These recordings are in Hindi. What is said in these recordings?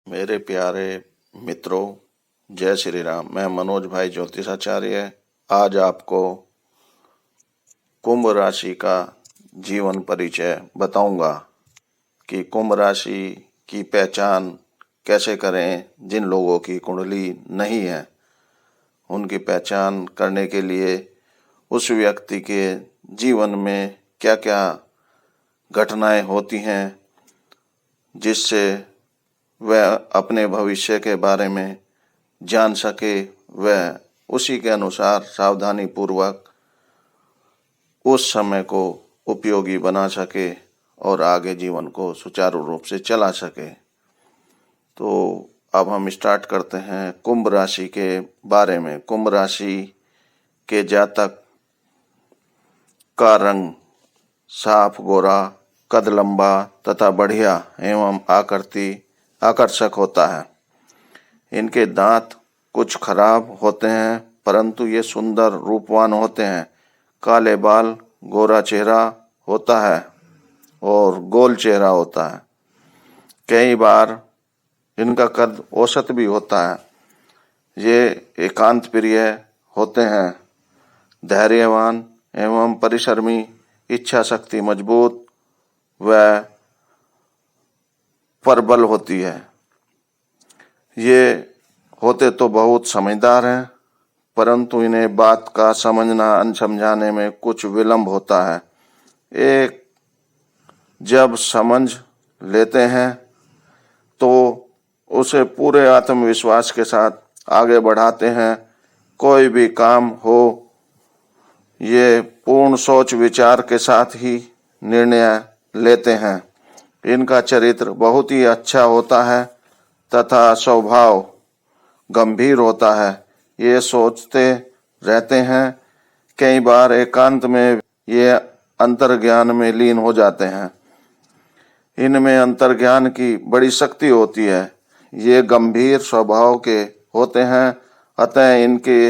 मेरे प्यारे मित्रों, जय श्री राम। मैं मनोज भाई ज्योतिषाचार्य आज आपको कुंभ राशि का जीवन परिचय बताऊंगा कि कुंभ राशि की पहचान कैसे करें। जिन लोगों की कुंडली नहीं है उनकी पहचान करने के लिए उस व्यक्ति के जीवन में क्या क्या घटनाएं होती हैं जिससे वह अपने भविष्य के बारे में जान सके, वह उसी के अनुसार सावधानी पूर्वक उस समय को उपयोगी बना सके और आगे जीवन को सुचारू रूप से चला सके। तो अब हम स्टार्ट करते हैं कुंभ राशि के बारे में। कुंभ राशि के जातक का रंग साफ गोरा, कद लंबा तथा बढ़िया एवं आकर्षक होता है। इनके दांत कुछ खराब होते हैं परंतु ये सुंदर रूपवान होते हैं। काले बाल, गोरा चेहरा होता है और गोल चेहरा होता है। कई बार इनका कद औसत भी होता है। ये एकांत प्रिय होते हैं, धैर्यवान एवं परिश्रमी, इच्छा शक्ति मजबूत व प्रबल होती है। ये होते तो बहुत समझदार हैं परंतु इन्हें बात का समझना अनसमझाने में कुछ विलंब होता है। एक जब समझ लेते हैं तो उसे पूरे आत्मविश्वास के साथ आगे बढ़ाते हैं। कोई भी काम हो ये पूर्ण सोच विचार के साथ ही निर्णय लेते हैं। इनका चरित्र बहुत ही अच्छा होता है तथा स्वभाव गंभीर होता है। ये सोचते रहते हैं। कई बार एकांत में ये अंतर्ज्ञान में लीन हो जाते हैं। इनमें अंतर्ज्ञान की बड़ी शक्ति होती है। ये गंभीर स्वभाव के होते हैं अतः इनके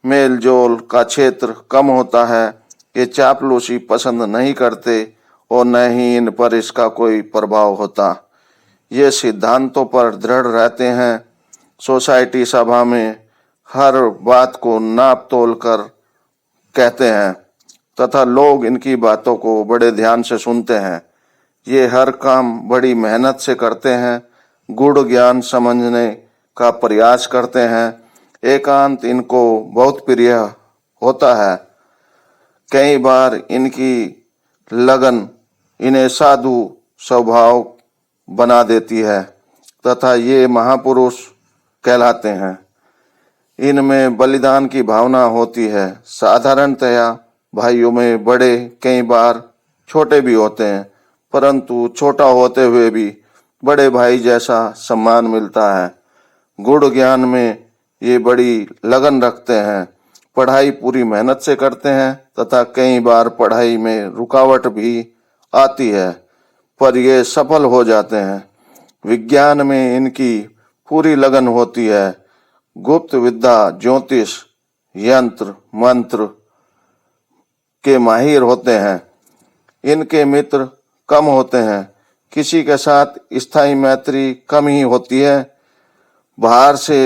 मेल जोल का क्षेत्र कम होता है। ये चापलूसी पसंद नहीं करते और न ही इन पर इसका कोई प्रभाव होता। ये सिद्धांतों पर दृढ़ रहते हैं। सोसाइटी सभा में हर बात को नाप तोल कर कहते हैं तथा लोग इनकी बातों को बड़े ध्यान से सुनते हैं। ये हर काम बड़ी मेहनत से करते हैं, गूढ़ ज्ञान समझने का प्रयास करते हैं। एकांत इनको बहुत प्रिय होता है। कई बार इनकी लगन इन्हें साधु स्वभाव बना देती है तथा ये महापुरुष कहलाते हैं। इनमें बलिदान की भावना होती है। साधारणतया भाइयों में बड़े, कई बार छोटे भी होते हैं परंतु छोटा होते हुए भी बड़े भाई जैसा सम्मान मिलता है। गूढ़ ज्ञान में ये बड़ी लगन रखते हैं। पढ़ाई पूरी मेहनत से करते हैं तथा कई बार पढ़ाई में रुकावट भी आती है पर ये सफल हो जाते हैं। विज्ञान में इनकी पूरी लगन होती है। गुप्त विद्या, ज्योतिष, यंत्र मंत्र के माहिर होते हैं। इनके मित्र कम होते हैं। किसी के साथ स्थायी मैत्री कम ही होती है। बाहर से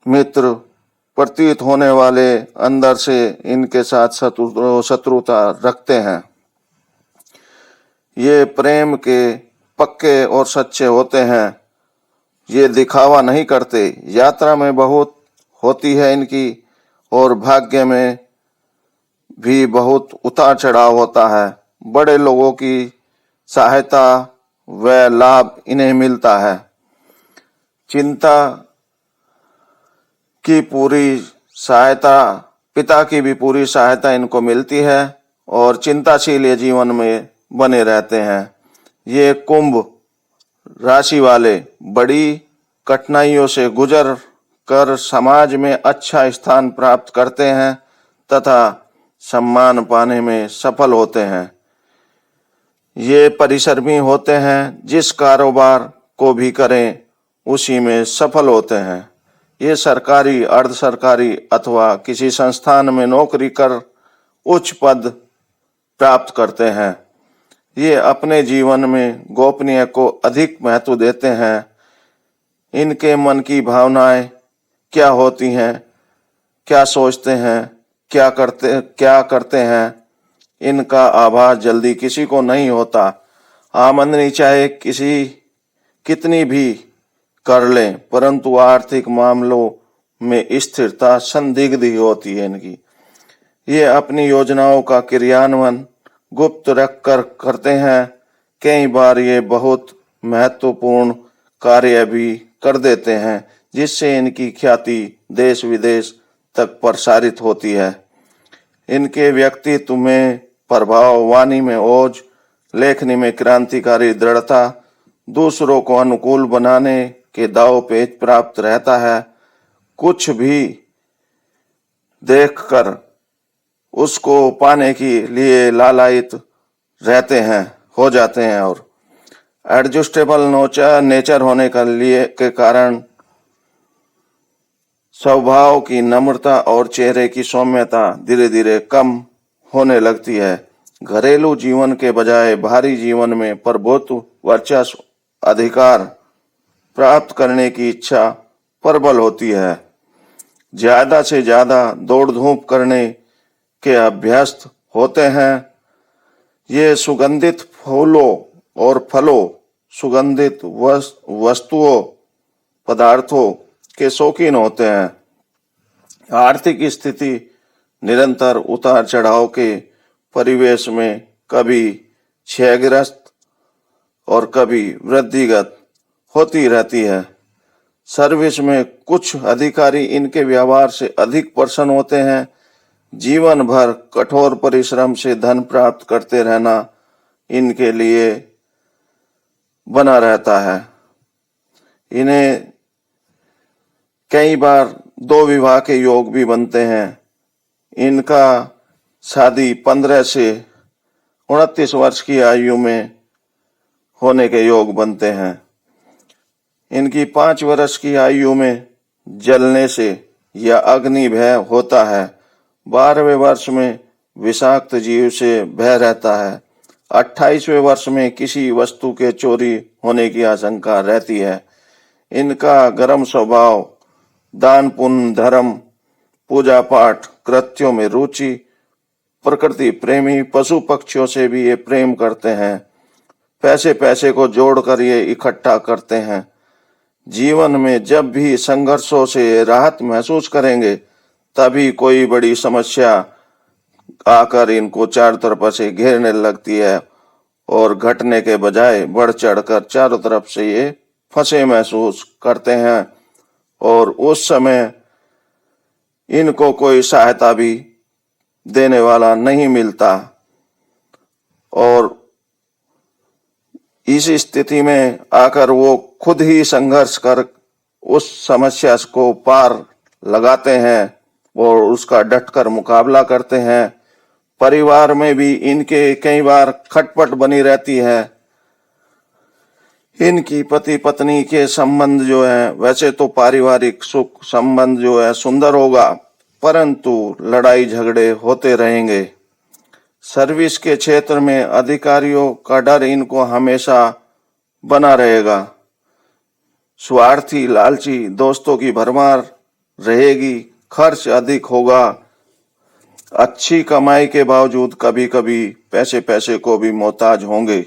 मित्र प्रतीत होने वाले अंदर से इनके साथ शत्रुता रखते हैं। ये प्रेम के पक्के और सच्चे होते हैं। ये दिखावा नहीं करते। यात्रा में बहुत होती है इनकी और भाग्य में भी बहुत उतार चढ़ाव होता है। बड़े लोगों की सहायता व लाभ इन्हें मिलता है। चिंता की पूरी सहायता, पिता की भी पूरी सहायता इनको मिलती है और चिंताशील ये जीवन में बने रहते हैं। ये कुंभ राशि वाले बड़ी कठिनाइयों से गुजर कर समाज में अच्छा स्थान प्राप्त करते हैं तथा सम्मान पाने में सफल होते हैं। ये परिश्रमी होते हैं। जिस कारोबार को भी करें उसी में सफल होते हैं। ये सरकारी, अर्ध सरकारी अथवा किसी संस्थान में नौकरी कर उच्च पद प्राप्त करते हैं। ये अपने जीवन में गोपनीय को अधिक महत्व देते हैं। इनके मन की भावनाएं क्या होती हैं, क्या सोचते हैं, क्या करते हैं, इनका आभास जल्दी किसी को नहीं होता। आमदनी चाहे कितनी भी कर लें, परंतु आर्थिक मामलों में स्थिरता संदिग्ध ही होती है इनकी। ये अपनी योजनाओं का क्रियान्वयन गुप्त रखकर करते हैं। कई बार ये बहुत महत्वपूर्ण कार्य भी कर देते हैं, जिससे इनकी ख्याति देश विदेश तक प्रसारित होती है। इनके व्यक्तित्व में प्रभाव, वाणी में ओज, लेखनी में क्रांतिकारी दृढ़ता, दूसरों को अनुकूल बनाने के दाव पेच प्राप्त रहता है। कुछ भी देखकर उसको पाने के लिए लालायित रहते हैं, हो जाते हैं, और एडजस्टेबल नेचर होने के कारण स्वभाव की नम्रता और चेहरे की सौम्यता धीरे धीरे कम होने लगती है। घरेलू जीवन के बजाय बाहरी जीवन में प्रभुत्व, वर्चस्व, अधिकार प्राप्त करने की इच्छा प्रबल होती है। ज्यादा से ज्यादा दौड़ धूप करने के अभ्यस्त होते हैं। ये सुगंधित फूलों और फलों, सुगंधित वस्तुओं, पदार्थों के शौकीन होते हैं। आर्थिक स्थिति निरंतर उतार चढ़ाव के परिवेश में कभी क्षयग्रस्त और कभी वृद्धिगत होती रहती है। सर्विस में कुछ अधिकारी इनके व्यवहार से अधिक प्रसन्न होते हैं। जीवन भर कठोर परिश्रम से धन प्राप्त करते रहना इनके लिए बना रहता है। इन्हें कई बार 2 विवाह के योग भी बनते हैं। इनका शादी 15 से 29 वर्ष की आयु में होने के योग बनते हैं। इनकी 5 वर्ष की आयु में जलने से या अग्नि भय होता है। 12वें वर्ष में विषाक्त जीव से भय रहता है। 28वें वर्ष में किसी वस्तु के चोरी होने की आशंका रहती है। इनका गर्म स्वभाव, दान पुण्य, धर्म, पूजा पाठ कृत्यों में रुचि, प्रकृति प्रेमी, पशु पक्षियों से भी ये प्रेम करते हैं। पैसे को जोड़कर ये इकट्ठा करते हैं। जीवन में जब भी संघर्षों से राहत महसूस करेंगे, तभी कोई बड़ी समस्या आकर इनको चारों तरफ से घेरने लगती है और घटने के बजाय बढ़ चढ़कर चारों तरफ से ये फंसे महसूस करते हैं, और उस समय इनको कोई सहायता भी देने वाला नहीं मिलता। और इस स्थिति में आकर वो खुद ही संघर्ष कर उस समस्या को पार लगाते हैं और उसका डटकर मुकाबला करते हैं। परिवार में भी इनके कई बार खटपट बनी रहती है। इनकी पति पत्नी के संबंध जो है, वैसे तो पारिवारिक सुख संबंध जो है सुंदर होगा, परंतु लड़ाई झगड़े होते रहेंगे। सर्विस के क्षेत्र में अधिकारियों का डर इनको हमेशा बना रहेगा। स्वार्थी, लालची दोस्तों की भरमार रहेगी। खर्च अधिक होगा। अच्छी कमाई के बावजूद कभी कभी पैसे को भी मोहताज होंगे।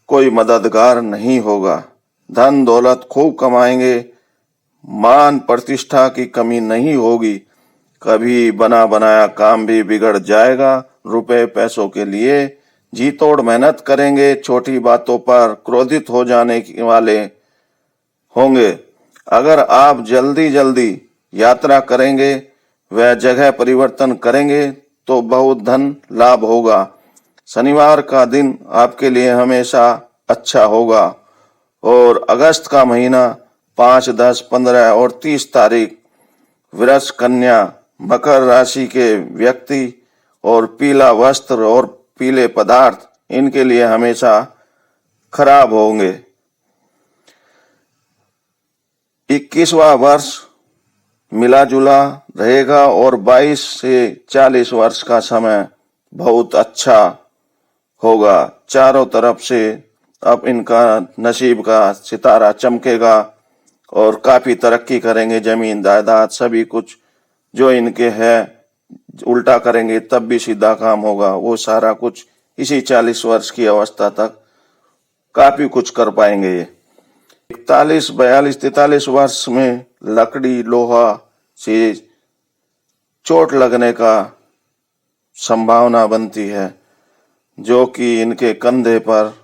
कोई मददगार नहीं होगा। धन दौलत खूब कमाएंगे। मान प्रतिष्ठा की कमी नहीं होगी। कभी बना बनाया काम भी बिगड़ जाएगा। रुपए पैसों के लिए जी तोड़ मेहनत करेंगे। छोटी बातों पर क्रोधित हो जाने वाले होंगे। अगर आप जल्दी यात्रा करेंगे, वह जगह परिवर्तन करेंगे तो बहुत धन लाभ होगा। शनिवार का दिन आपके लिए हमेशा अच्छा होगा। और अगस्त का महीना 5, 10, 15 और 30 तारीख वृष, कन्या, मकर राशि के व्यक्ति और पीला वस्त्र और पीले पदार्थ इनके लिए हमेशा खराब होंगे। 21वां वर्ष मिला जुला रहेगा और 22 से 40 वर्ष का समय बहुत अच्छा होगा। चारों तरफ से अब इनका नसीब का सितारा चमकेगा और काफी तरक्की करेंगे, जमीन जायदाद सभी कुछ जो इनके है उल्टा करेंगे तब भी सीधा काम होगा। वो सारा कुछ इसी 40 वर्ष की अवस्था तक काफी कुछ कर पाएंगे। ये 41, 42, 43 वर्ष में लकड़ी लोहा से चोट लगने का संभावना बनती है, जो कि इनके कंधे पर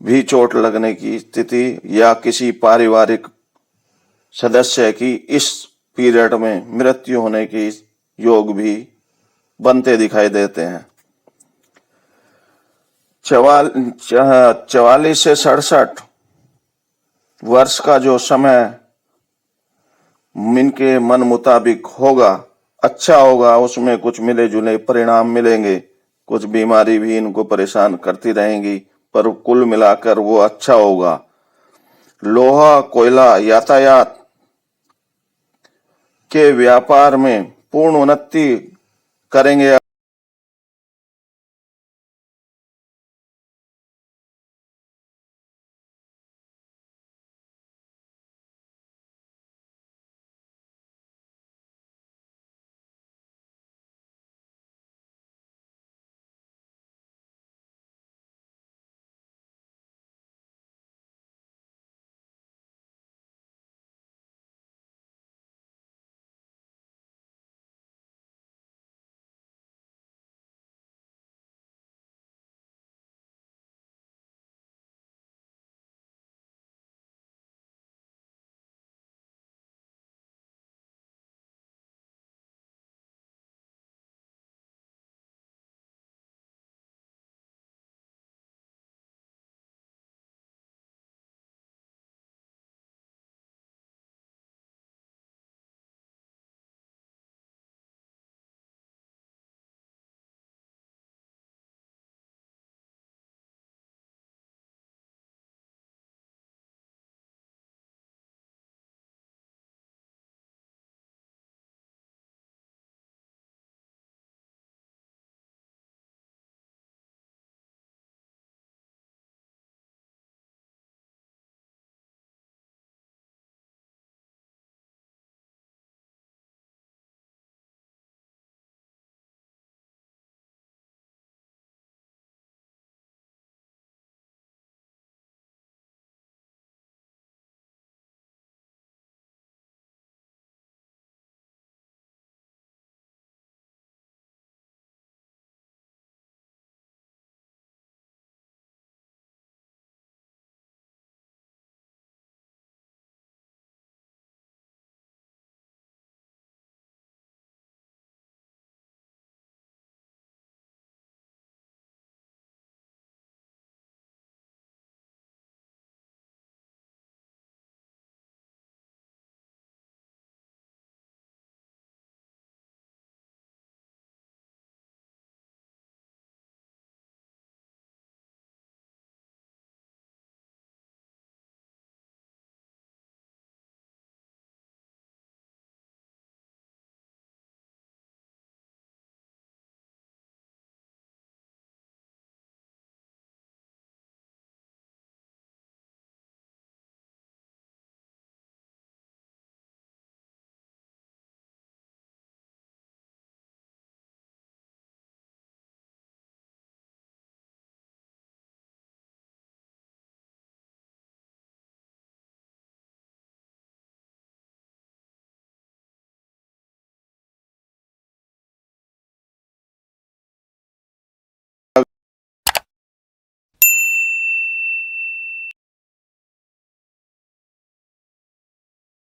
भी चोट लगने की स्थिति या किसी पारिवारिक सदस्य की इस पीरियड में मृत्यु होने की योग भी बनते दिखाई देते हैं। 44 से 67 वर्ष का जो समय इनके मन मुताबिक होगा, अच्छा होगा, उसमें कुछ मिले जुले परिणाम मिलेंगे। कुछ बीमारी भी इनको परेशान करती रहेंगी, पर कुल मिलाकर वो अच्छा होगा। लोहा, कोयला, यातायात के व्यापार में पूर्ण उन्नति करेंगे